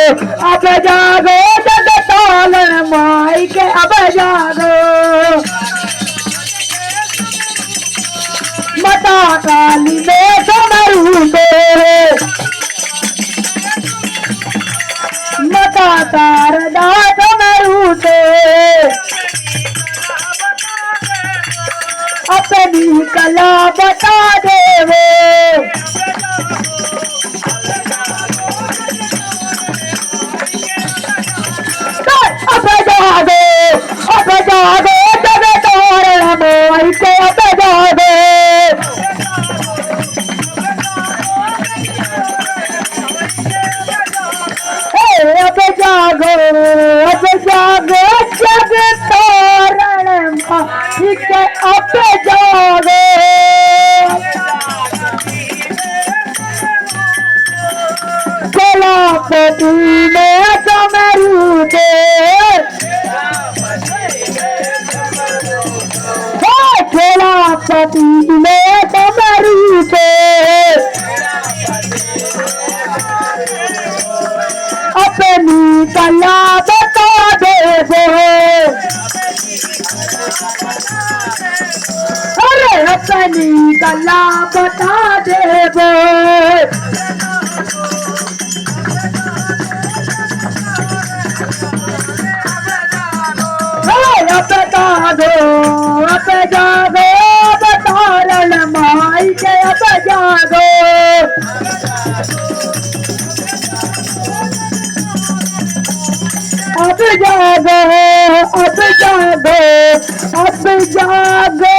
अब जागो जग तालन माई के अब जागो माता काली में डमरू के माता शारदा डमरू से अपनी कला बता दे वो अब जागो जग तारण माई के अब जागो अब जागो जग तारण माई के अब जागो कलापति में डमरू के कलापति में डमरू के अपनी कला बता दे वो अरे अपनी कला बता दे वो अब जागो बतालन माई के अब जागो अब जागो अब जागो अब जागो